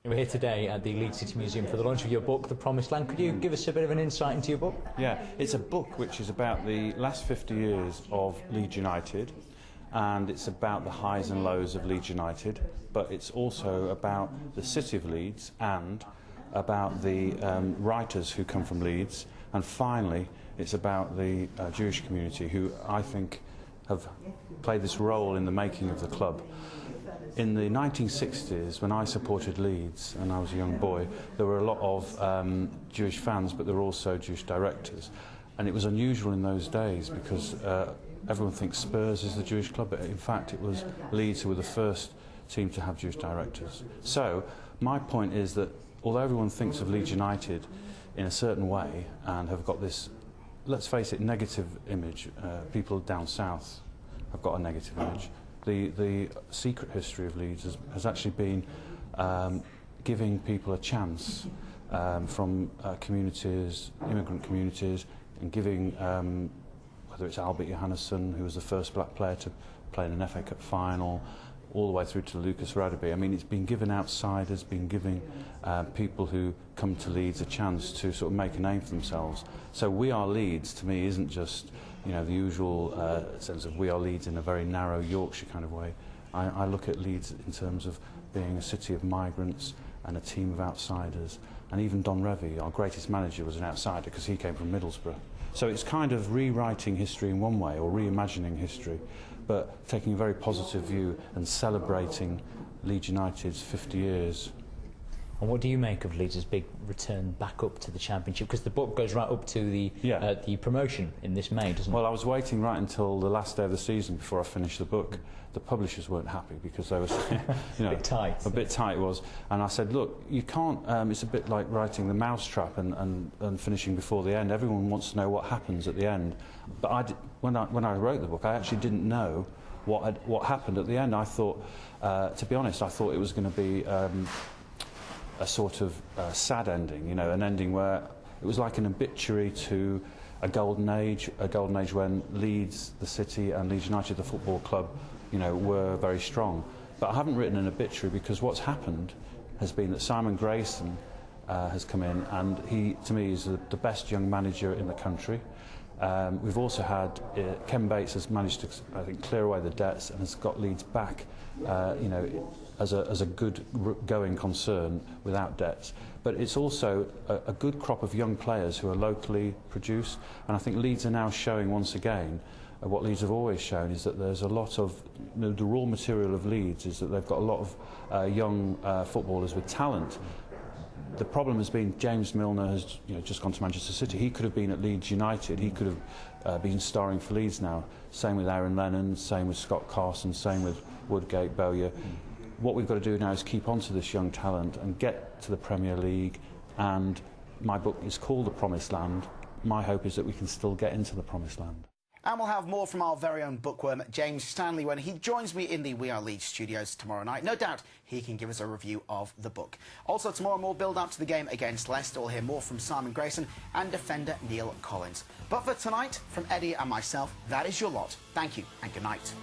We're here today at the Leeds City Museum for the launch of your book, The Promised Land. Could you give us a bit of an insight into your book? Yeah, it's a book which is about the last 50 years of Leeds United, and it's about the highs and lows of Leeds United, but it's also about the city of Leeds and about the writers who come from Leeds, and finally it's about the Jewish community who I think have played this role in the making of the club. In the 1960s, when I supported Leeds and I was a young boy, there were a lot of Jewish fans, but there were also Jewish directors. And it was unusual in those days because everyone thinks Spurs is the Jewish club, but in fact it was Leeds who were the first team to have Jewish directors. So my point is that although everyone thinks of Leeds United in a certain way and have got this, let's face it, negative image, people down south have got a negative image. The secret history of Leeds has actually been giving people a chance from communities, immigrant communities, and giving, whether it's Albert Johannesson, who was the first black player to play in an FA Cup final, all the way through to Lucas Radaby. I mean, it's been giving outsiders, been giving people who come to Leeds a chance to sort of make a name for themselves. So We Are Leeds, to me, isn't just, you know, the usual sense of We Are Leeds in a very narrow Yorkshire kind of way. I look at Leeds in terms of being a city of migrants and a team of outsiders. And even Don Revie, our greatest manager, was an outsider because he came from Middlesbrough. So it's kind of rewriting history in one way, or reimagining history, but taking a very positive view and celebrating Leeds United's 50 years. And what do you make of Leeds' big return back up to the Championship? Because the book goes right up to the promotion in this May, doesn't it? Well, I was waiting right until the last day of the season before I finished the book. The publishers weren't happy because they were, you know, a bit tight. A bit tight it was. And I said, look, you can't. It's a bit like writing The Mousetrap and finishing before the end. Everyone wants to know what happens at the end. But when I wrote the book, I actually didn't know what happened at the end. I thought, to be honest, I thought it was going to be a sort of sad ending, you know, an ending where it was like an obituary to a golden age when Leeds, the city, and Leeds United, the football club, you know, were very strong. But I haven't written an obituary because what's happened has been that Simon Grayson has come in, and he, to me, is the best young manager in the country. We've also had Ken Bates has managed to, I think, clear away the debts and has got Leeds back, you know, as a good going concern without debts. But it's also a good crop of young players who are locally produced, and I think Leeds are now showing once again what Leeds have always shown, is that there's a lot of, you know, the raw material of Leeds is that they've got a lot of young footballers with talent. The problem has been James Milner has, you know, just gone to Manchester City. He could have been at Leeds United. He could have been starring for Leeds now. Same with Aaron Lennon, same with Scott Carson, same with Woodgate, Bowyer. What we've got to do now is keep on to this young talent and get to the Premier League. And my book is called The Promised Land. My hope is that we can still get into the Promised Land. And we'll have more from our very own bookworm, James Stanley, when he joins me in the We Are Leeds studios tomorrow night. No doubt he can give us a review of the book. Also tomorrow, more build-up to the game against Leicester. We'll hear more from Simon Grayson and defender Neil Collins. But for tonight, from Eddie and myself, that is your lot. Thank you and good night.